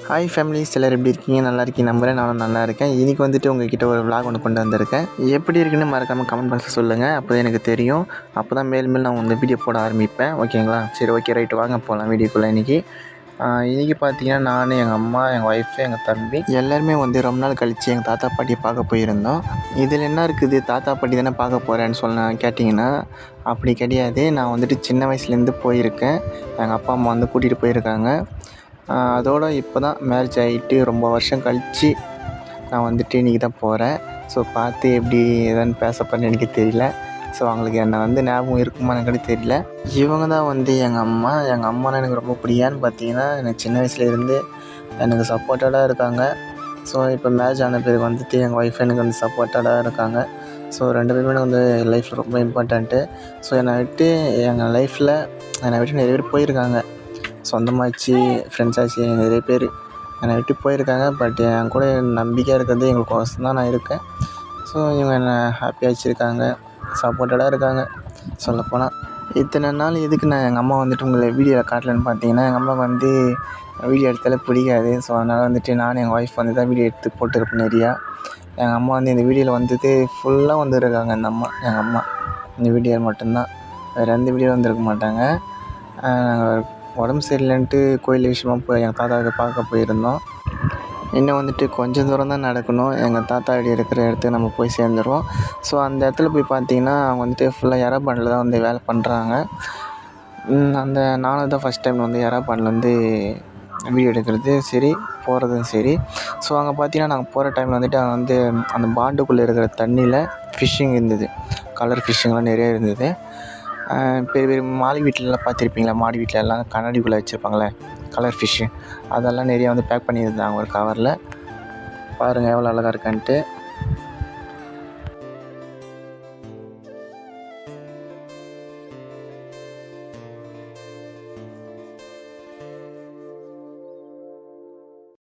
Hi families, எல்லோரும் எப்படி இருக்கீங்க? நல்லா இருக்கீங்க நம்புகிறேன். நானும் நல்லா இருக்கேன். இன்றைக்கி வந்துட்டு உங்கள்கிட்ட ஒரு விலாக் ஒன்று கொண்டு வந்திருக்கேன். எப்படி இருக்குன்னு மறக்காமல் கமெண்ட் பாக்ஸில் சொல்லுங்கள். அப்போ தான் எனக்கு தெரியும். அப்போ தான் மேல் நான் வந்து வீடியோ போட ஆரம்பிப்பேன். ஓகேங்களா? சரி, ஓகே, ரைட்டு, வாங்க போகலாம் வீடியோக்குள்ளே. இன்றைக்கி பார்த்தீங்கன்னா நான், எங்கள் அம்மா, எங்கள் ஒய்ஃபு, எங்கள் தம்பி எல்லாருமே வந்து ரொம்ப நாள் கழித்து எங்கள் தாத்தா பாட்டியை பார்க்க போயிருந்தோம். இதில் என்ன இருக்குது, தாத்தா பாட்டி தானே பார்க்க போகிறேன்னு கேட்டிங்கன்னா அப்படி கிடையாது. நான் வந்துட்டு சின்ன வயசுலேருந்து போயிருக்கேன். எங்கள் அப்பா அம்மா வந்து கூட்டிகிட்டு போயிருக்காங்க. அதோடு இப்போ தான் மேரேஜ் ஆகிட்டு ரொம்ப வருஷம் கழித்து நான் வந்துட்டு இன்றைக்கி தான் போகிறேன். ஸோ பார்த்து எப்படி எதான்னு பேச போகிறேன்னு எனக்கு தெரியல. ஸோ அவங்களுக்கு என்னை வந்து ஞாபகம் இருக்குமான்னு கூட தெரியல. இவங்க தான் வந்து எங்கள் அம்மா. எங்கள் அம்மானா எனக்கு ரொம்ப பிடிக்கான்னு பார்த்தீங்கன்னா, எனக்கு சின்ன வயசுலேருந்து எனக்கு சப்போர்ட்டடாக இருக்காங்க. ஸோ இப்போ மேரேஜ் ஆன பிறகு வந்துட்டு எங்கள் ஒய்ஃப் எனக்கு வந்து சப்போர்ட்டடாக இருக்காங்க. ஸோ 2 பேருமே எனக்கு வந்து லைஃப்பில் ரொம்ப இம்பார்ட்டண்ட்டு. ஸோ என்னை விட்டு நிறைய பேர் போயிருக்காங்க. சொந்தமாச்சு, ஃப்ரெண்ட்ஸாச்சு, நிறைய பேர் என்னை விட்டு போயிருக்காங்க. பட் என் கூட நம்பிக்கையாக இருக்கிறது எங்களுக்கோசரம் தான் நான் இருக்கேன். ஸோ இவங்க என்னை ஹாப்பியாக வச்சுருக்காங்க, சப்போர்ட்டடாக இருக்காங்க. சொல்லப்போனால் இத்தனை நாள் எதுக்கு நான் எங்கள் அம்மா வந்துட்டு உங்களை வீடியோவில் காட்டலன்னு பார்த்தீங்கன்னா, எங்கள் அம்மாவுக்கு வந்து வீடியோ எடுத்தாலே பிடிக்காது. ஸோ அதனால் வந்துட்டு நானும் எங்கள் ஒய்ஃப் வந்து தான் வீடியோ எடுத்து போட்டுருப்பேன் நிறையா. எங்கள் அம்மா வந்து இந்த வீடியோவில் வந்துட்டு ஃபுல்லாக வந்துருக்காங்க. எங்கள் அம்மா இந்த வீடியோவில் மட்டும்தான், வேறு எந்த வீடியோ வந்திருக்க மாட்டாங்க. நாங்கள் உடம்பு சரியில்லைன்ட்டு கோயில் விஷயமா போய் எங்கள் தாத்தாவுக்கு பார்க்க போயிருந்தோம். இன்னும் வந்துட்டு கொஞ்சம் தூரம் தான் நடக்கணும். எங்கள் தாத்தா வீடு இருக்கிற இடத்துக்கு நம்ம போய் சேர்ந்துருவோம். ஸோ அந்த இடத்துல போய் பார்த்திங்கன்னா அவங்க வந்துட்டு ஃபுல்லாக எராபாண்டில் தான் வந்து வேலை பண்ணுறாங்க. நானும் தான் ஃபஸ்ட் டைம் வந்து எராபாண்டில் வந்து வீடியோ எடுக்கிறது சரி, போகிறதும் சரி. ஸோ அங்கே பார்த்தீங்கன்னா நாங்கள் போகிற டைமில் வந்துட்டு அங்கே வந்து அந்த பாண்டுக்குள்ளே இருக்கிற தண்ணியில் ஃபிஷ்ஷிங் இருந்தது. கலர் ஃபிஷ்ஷிங்லாம் நிறைய இருந்தது. பெரிய பெரிய மாடி வீட்டிலலாம் பார்த்துருப்பீங்களா, மாடி வீட்டில் எல்லாம் கண்ணாடிக்குள்ளே வச்சுருப்பாங்களே கலர் ஃபிஷ்ஷு, அதெல்லாம் நிறையா வந்து பேக் பண்ணியிருந்தாங்க ஒரு கவரில். பாருங்கள் எவ்வளோ அழகாக இருக்கான்ட்டு.